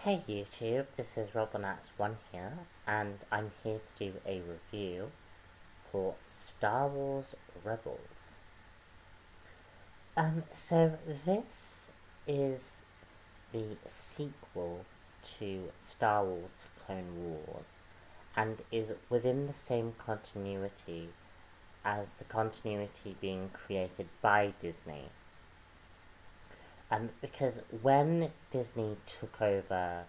Hey YouTube, this is Robinats1 here, and I'm here to do a review for Star Wars Rebels. So this is the sequel to Star Wars Clone Wars, and is within the same continuity as the continuity being created by Disney. Because when Disney took over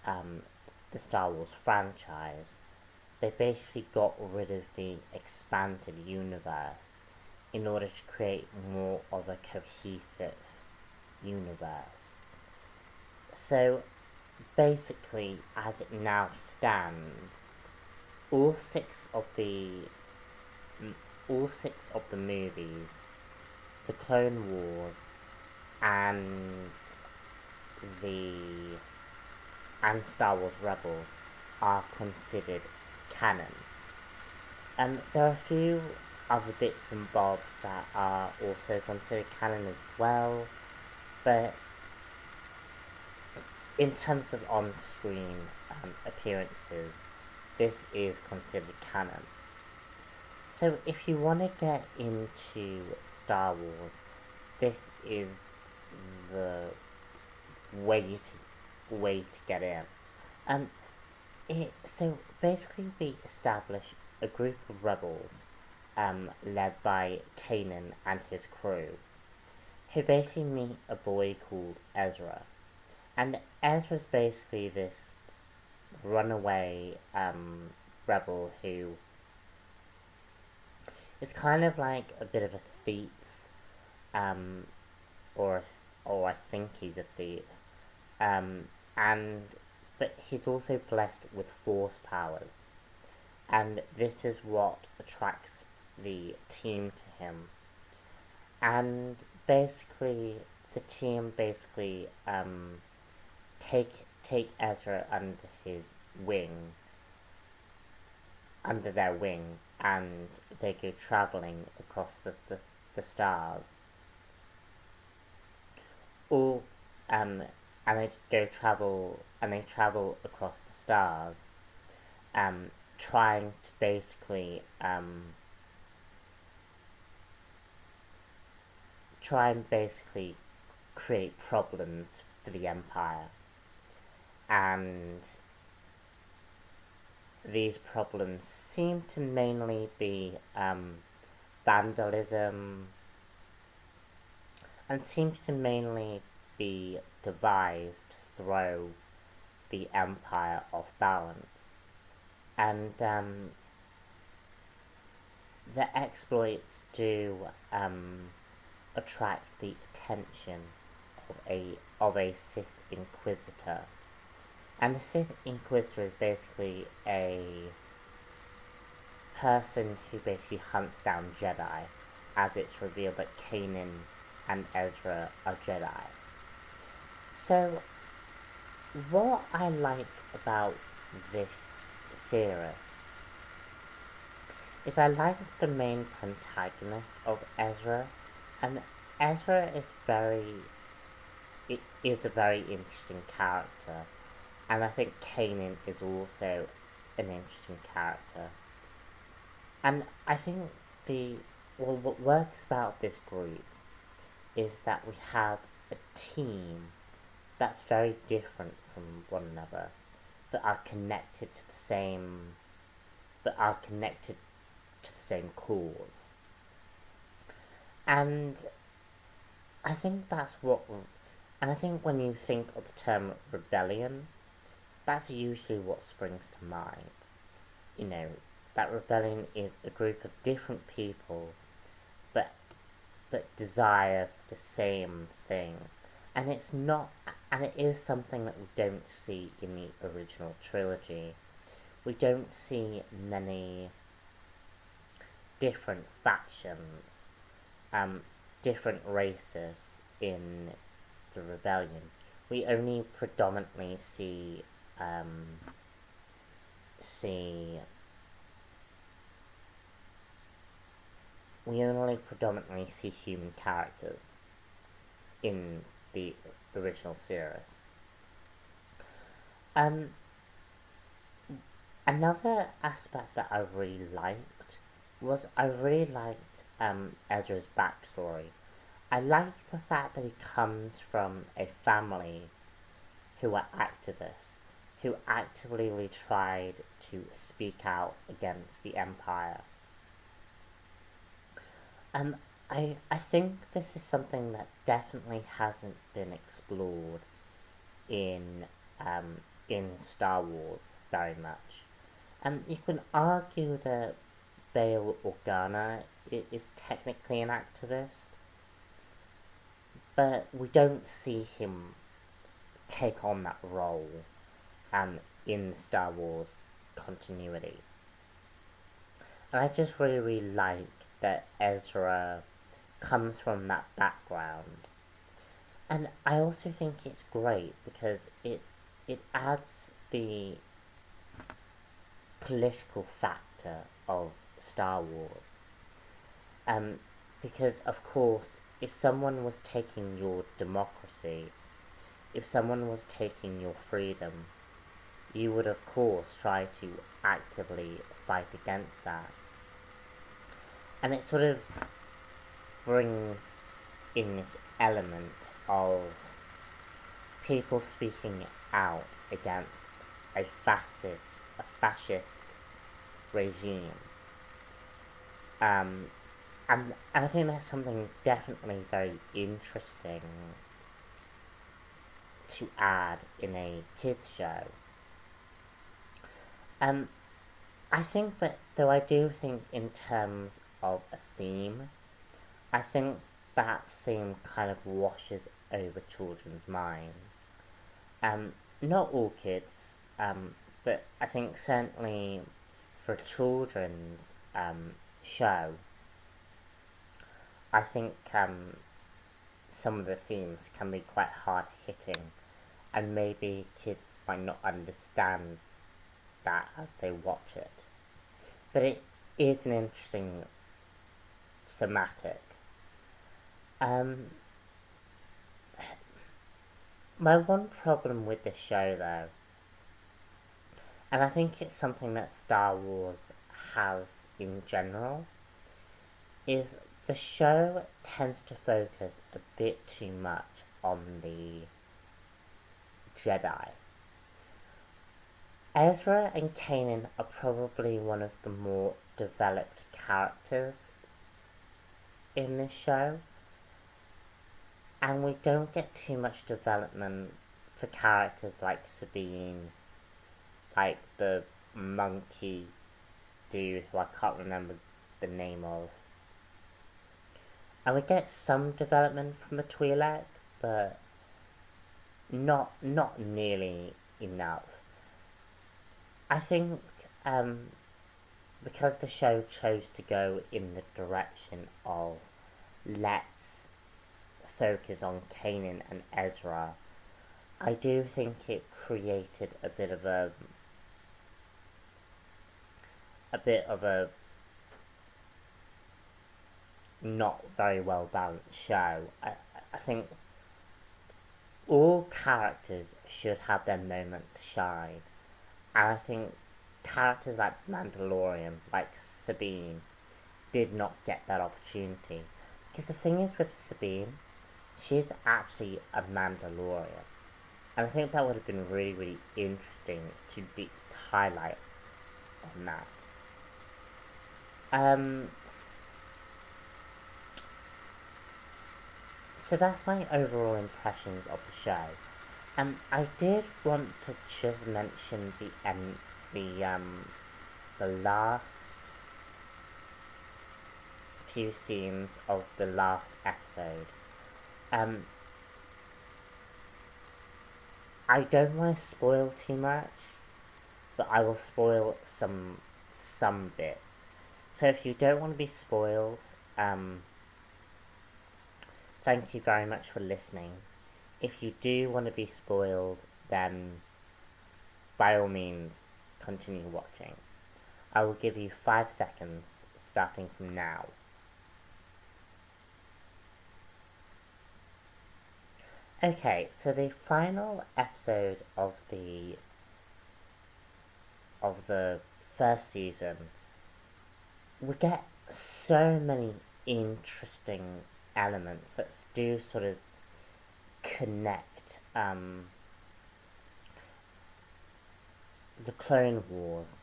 the Star Wars franchise, they basically got rid of the expanded universe in order to create more of a cohesive universe. So basically, as it now stands, all six of the movies, the Clone Wars, and Star Wars Rebels are considered canon. There are a few other bits and bobs that are also considered canon as well, but in terms of on-screen appearances, this is considered canon. So if you want to get into Star Wars, this is the way to get in. So basically we establish a group of rebels, led by Kanan and his crew, who basically meet a boy called Ezra. And Ezra's basically this runaway, rebel who is kind of like a bit of a thief, or I think he's a thief, but he's also blessed with force powers, and this is what attracts the team to him. And basically, the team take Ezra under their wing, and they go traveling across the stars. And they travel across the stars, trying to basically create problems for the Empire. And these problems seem to mainly be vandalism, and seems to mainly be devised to throw the Empire off balance. And the exploits do attract the attention of a Sith Inquisitor. And the Sith Inquisitor is basically a person who basically hunts down Jedi, as it's revealed that Kanan and Ezra are Jedi. So, what I like about this series is I like the main protagonist of Ezra, and Ezra is a very interesting character, and I think Kanan is also an interesting character. And I think what works about this group is that we have a team that's very different from one another, but are connected to the same cause. And I think when you think of the term rebellion, that's usually what springs to mind. You know, that rebellion is a group of different people, but desire the same thing. And it is something that we don't see in the original trilogy. We don't see many different factions, different races in the rebellion. We only predominantly see human characters in the original series. Um, Another aspect that I really liked was I really liked Ezra's backstory. I liked the fact that he comes from a family who are activists, who actively tried to speak out against the Empire. And I think this is something that definitely hasn't been explored in in Star Wars very much. And you can argue that Bail Organa is technically an activist, but we don't see him take on that role in the Star Wars continuity. And I just really like that Ezra comes from that background. And I also think it's great because it adds the political factor of Star Wars. Because, of course, if someone was taking your democracy, if someone was taking your freedom, you would, of course, try to actively fight against that. And it sort of brings in this element of people speaking out against a fascist regime. And I think that's something definitely very interesting to add in a kids show. I think that, though I do think in terms of a theme, I think that theme kind of washes over children's minds. Not all kids, but I think certainly for a children's show, I think some of the themes can be quite hard hitting, and maybe kids might not understand that as they watch it. But it is an interesting thematic. My one problem with this show, though, and I think it's something that Star Wars has in general, is the show tends to focus a bit too much on the Jedi. Ezra and Kanan are probably one of the more developed characters in this show, and we don't get too much development for characters like Sabine, like the monkey dude who I can't remember the name of. And we get some development from the Twi'lek, but not nearly enough. I think because the show chose to go in the direction of let's focus on Kanan and Ezra, I do think it created a bit of a not very well balanced show. I think all characters should have their moment to shine, and I think characters like Mandalorian, like Sabine, did not get that opportunity. Because the thing is with Sabine, she's actually a Mandalorian. And I think that would have been really interesting to highlight on that. So that's my overall impressions of the show. I did want to just mention the last few scenes of the last episode. I don't want to spoil too much, but I will spoil some bits. So if you don't want to be spoiled, thank you very much for listening. If you do want to be spoiled, then by all means, continue watching. I will give you 5 seconds starting from now. Okay, so the final episode of the of the first season, we get so many interesting elements that do sort of connect the Clone Wars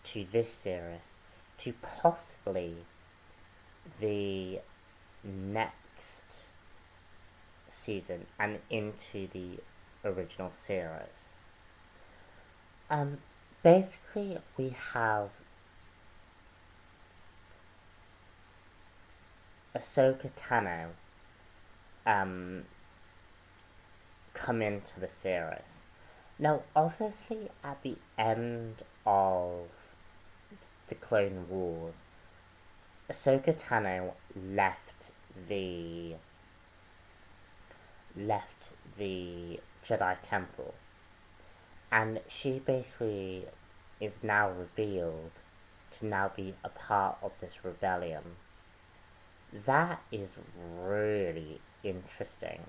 to this series, to possibly the next season and into the original series. Basically, we have Ahsoka Tano come into the series. Now, obviously, at the end of the Clone Wars, Ahsoka Tano left the Jedi Temple, and she basically is now revealed to now be a part of this rebellion. That is really interesting.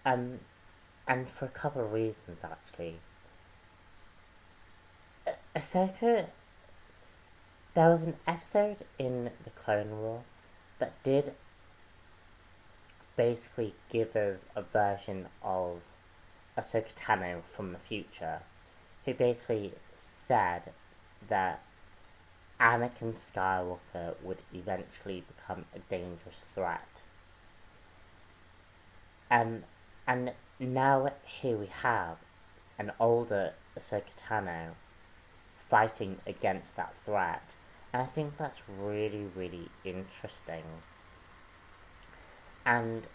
And for a couple of reasons, actually. Ahsoka, there was an episode in the Clone Wars that did basically give us a version of Ahsoka Tano from the future, who basically said that Anakin Skywalker would eventually become a dangerous threat. And now here we have an older Ahsoka Tano fighting against that threat, and I think that's really, really interesting. And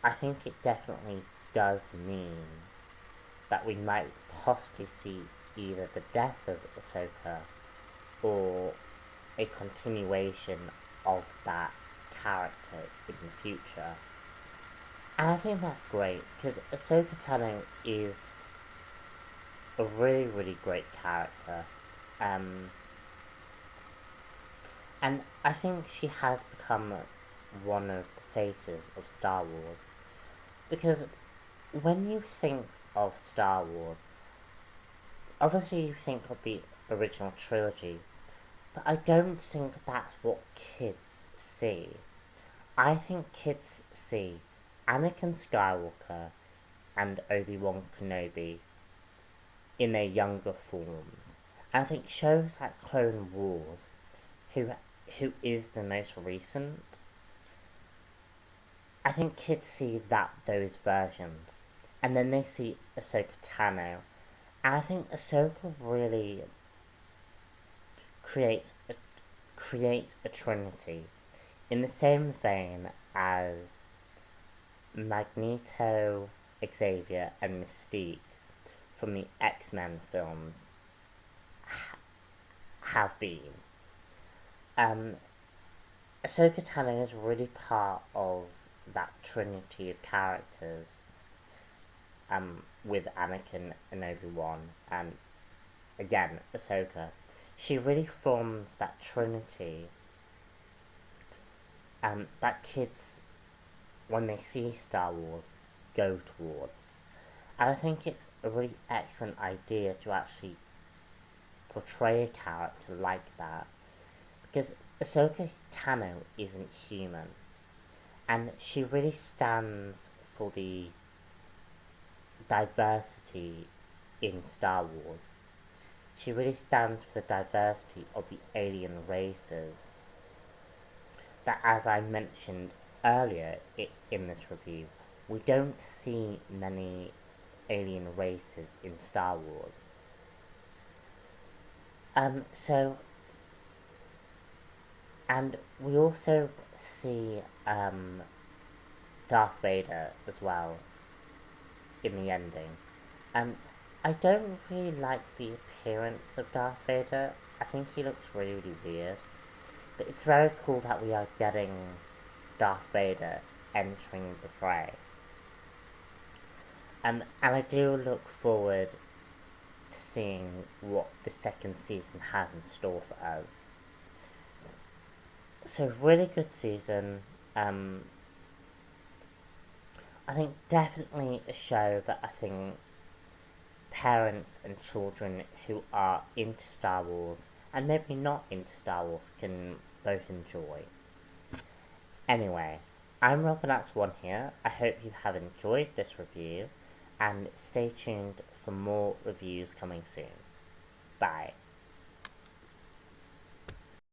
I think it definitely does mean that we might possibly see either the death of Ahsoka or a continuation of that character in the future. And I think that's great, because Ahsoka Tano is a really, really great character. And I think she has become one of the faces of Star Wars. Because when you think of Star Wars, obviously you think of the original trilogy, but I don't think that's what kids see. I think kids see Anakin Skywalker and Obi-Wan Kenobi in their younger forms. And I think shows like Clone Wars, who is the most recent, I think kids see those versions, and then they see Ahsoka Tano, and I think Ahsoka really creates a trinity, in the same vein as Magneto, Xavier, and Mystique from the X-Men films have been. Ahsoka Tano is really part of that trinity of characters, with Anakin and Obi-Wan, and again, Ahsoka. She really forms that trinity, that kids, when they see Star Wars, go towards. And I think it's a really excellent idea to actually portray a character like that, because Ahsoka Tano isn't human, and she really stands for the diversity in Star Wars. She really stands for the diversity of the alien races that, as I mentioned earlier in this review, we don't see many alien races in Star Wars. And we also see Darth Vader as well in the ending. I don't really like the appearance of Darth Vader. I think he looks really, really weird. But it's very cool that we are getting Darth Vader entering the fray. And I do look forward to seeing what the second season has in store for us. So, really good season. I think definitely a show that I think parents and children who are into Star Wars and maybe not into Star Wars can both enjoy. Anyway, I'm Robinax1 here. I hope you have enjoyed this review, and stay tuned for more reviews coming soon. Bye.